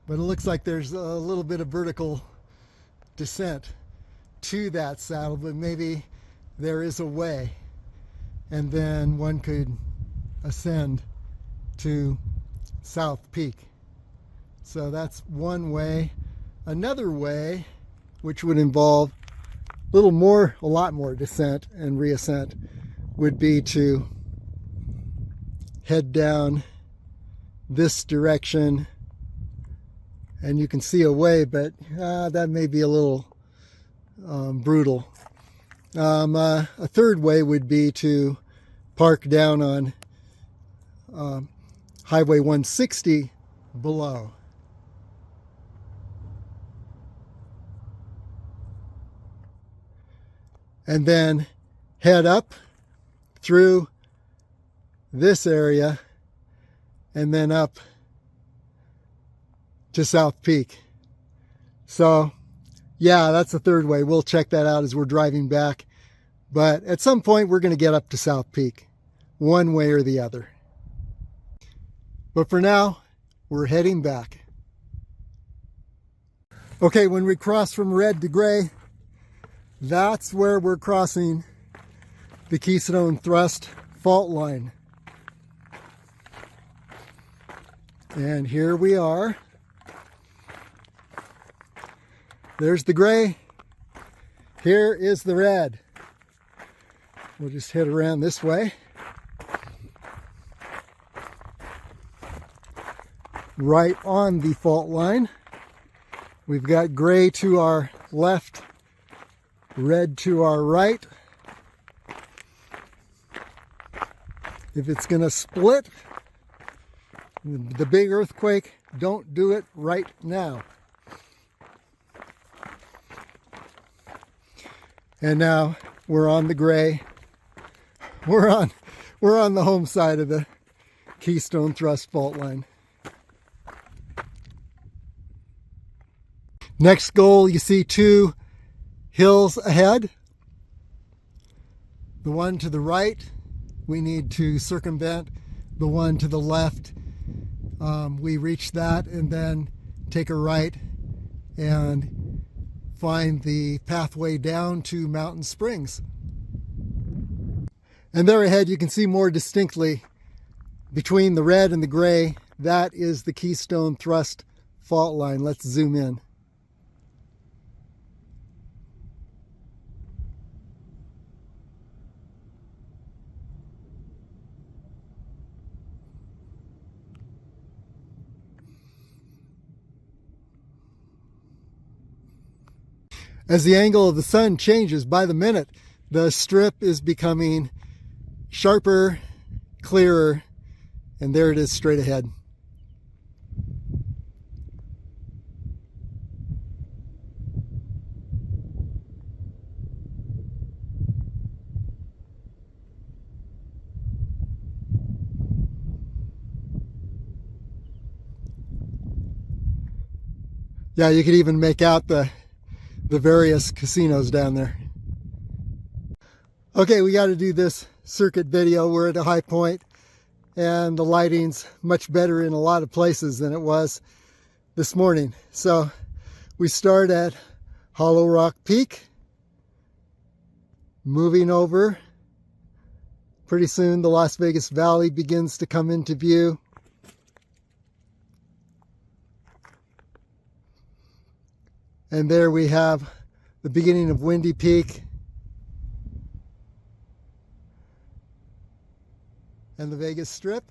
A: but it looks like there's a little bit of vertical descent to that saddle, but maybe there is a way, and then one could ascend to South Peak. So that's one way. Another way, which would involve a lot more descent and reascent, would be to head down this direction, and you can see a way, but that may be a little brutal. A third way would be to park down on Highway 160 below. And then head up through this area and then up to South Peak. So yeah, that's the third way. We'll check that out as we're driving back. But at some point we're going to get up to South Peak, one way or the other. But for now, we're heading back. Okay, when we cross from red to gray, that's where we're crossing the Keystone thrust fault line. And here we are. There's the gray. Here is the red. We'll just head around this way. Right on the fault line. We've got gray to our left, red to our right. If it's going to split, the big earthquake, don't do it right now. And now we're on the gray. We're on the home side of the Keystone thrust fault line. Next goal, you see two hills ahead. The one to the right, we need to circumvent. The one to the left, we reach that and then take a right and find the pathway down to Mountain Springs. And there ahead you can see more distinctly between the red and the gray, that is the Keystone thrust fault line. Let's zoom in. As the angle of the sun changes by the minute, the strip is becoming sharper, clearer, and there it is straight ahead. Yeah, you could even make out the various casinos down there. Okay, we got to do this circuit video. We're at a high point and the lighting's much better in a lot of places than it was this morning. So we start at Hollow Rock Peak, moving over. Pretty soon the Las Vegas Valley begins to come into view. And there we have the beginning of Windy Peak and the Vegas Strip.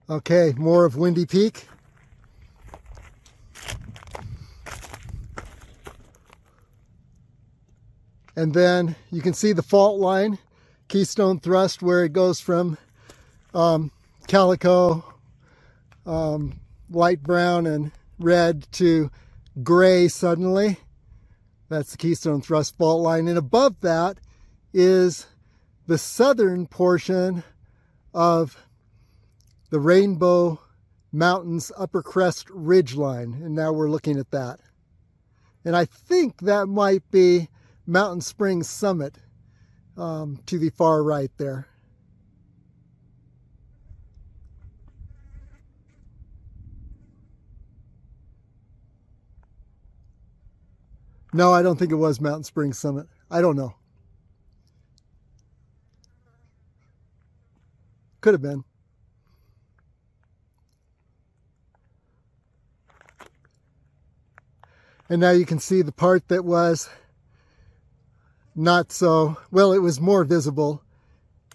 A: Okay, more of Windy Peak. And then you can see the fault line, Keystone thrust, where it goes from calico, light brown and red to gray suddenly. That's the Keystone thrust fault line. And above that is the southern portion of the Rainbow Mountains Upper Crest ridge line. And now we're looking at that. And I think that might be Mountain Springs Summit to the far right there. No, I don't think it was Mountain Springs Summit. I don't know. Could have been. And now you can see the part that was not so, well, it was more visible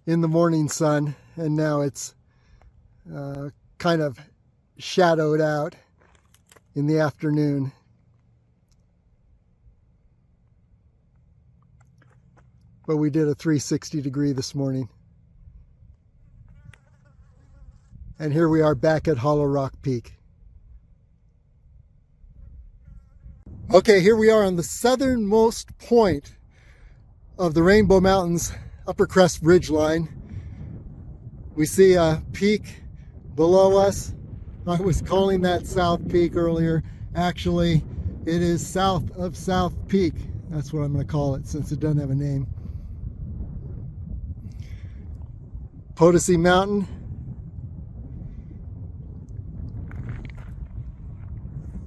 A: in the morning sun, and now it's kind of shadowed out in the afternoon. But we did a 360 degree this morning. And here we are back at Hollow Rock Peak. Okay, here we are on the southernmost point of the Rainbow Mountains Upper Crest Ridgeline. We see a peak below us. I was calling that South Peak earlier. Actually, it is south of South Peak. That's what I'm going to call it since it doesn't have a name. Potosi Mountain.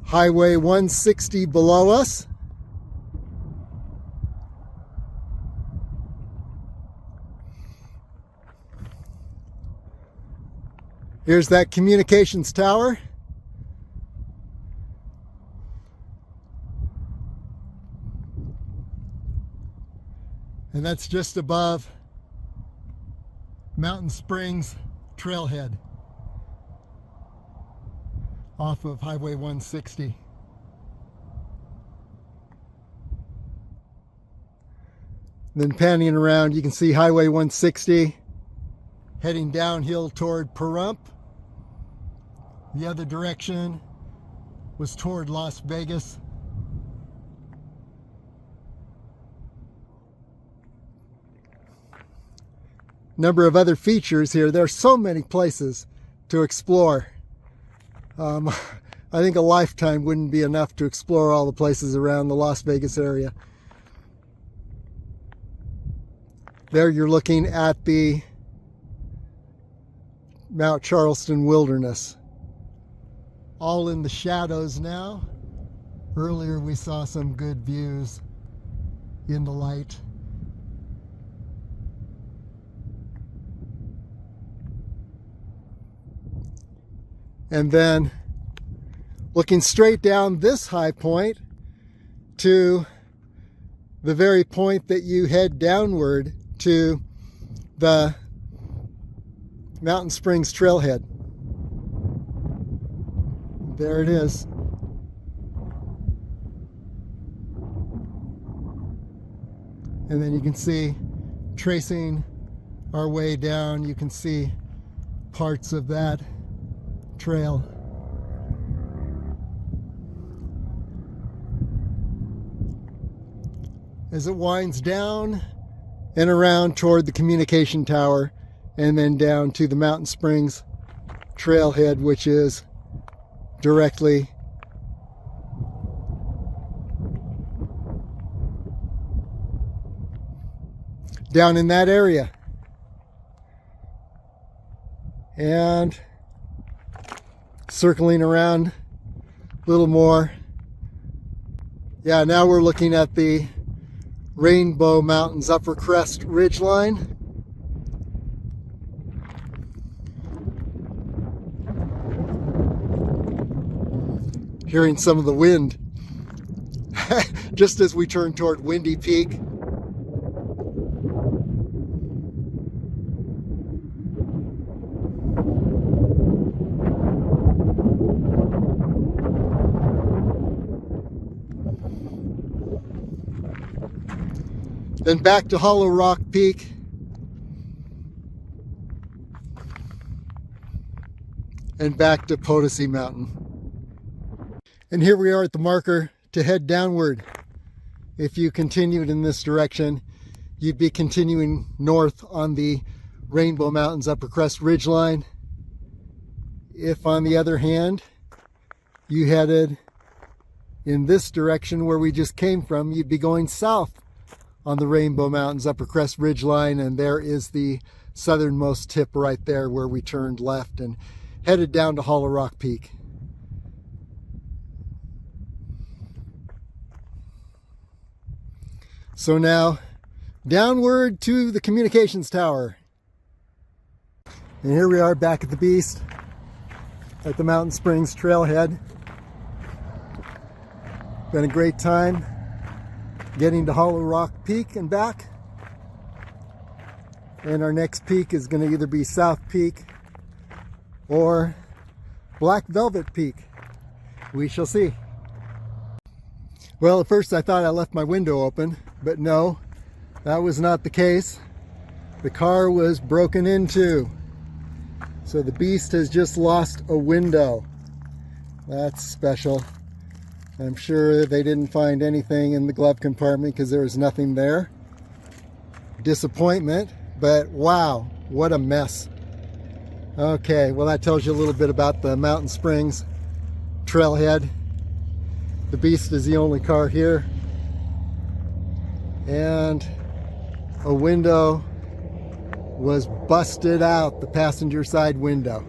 A: Highway 160 below us. Here's that communications tower. And that's just above Mountain Springs Trailhead off of Highway 160. Then panning around, you can see Highway 160 heading downhill toward Pahrump. The other direction was toward Las Vegas. Number of other features here. There are so many places to explore. I think a lifetime wouldn't be enough to explore all the places around the Las Vegas area. There you're looking at the Mount Charleston Wilderness. All in the shadows now. Earlier we saw some good views in the light. And then looking straight down this high point to the very point that you head downward to the Mountain Springs Trailhead. There it is. And then you can see, tracing our way down, you can see parts of that trail. As it winds down and around toward the communication tower, and then down to the Mountain Springs Trailhead, which is directly down in that area. And circling around a little more. Yeah, now we're looking at the Rainbow Mountains Upper Crest ridgeline. Hearing some of the wind just as we turn toward Windy Peak. Then back to Hollow Rock Peak. And back to Potosi Mountain. And here we are at the marker to head downward. If you continued in this direction, you'd be continuing north on the Rainbow Mountains Upper Crest ridgeline. If, on the other hand, you headed in this direction where we just came from, you'd be going south on the Rainbow Mountains Upper Crest ridgeline, and there is the southernmost tip right there where we turned left and headed down to Hollow Rock Peak. So now, downward to the communications tower. And here we are back at the Beast, at the Mountain Springs Trailhead. Been a great time getting to Hollow Rock Peak and back. And our next peak is going to either be South Peak or Black Velvet Peak. We shall see. Well, at first I thought I left my window open, but no, that was not the case. The car was broken into. So the Beast has just lost a window. That's special. I'm sure they didn't find anything in the glove compartment because there was nothing there. Disappointment, but wow, what a mess. Okay, well that tells you a little bit about the Mountain Springs Trailhead. The Beast is the only car here. And a window was busted out, the passenger side window.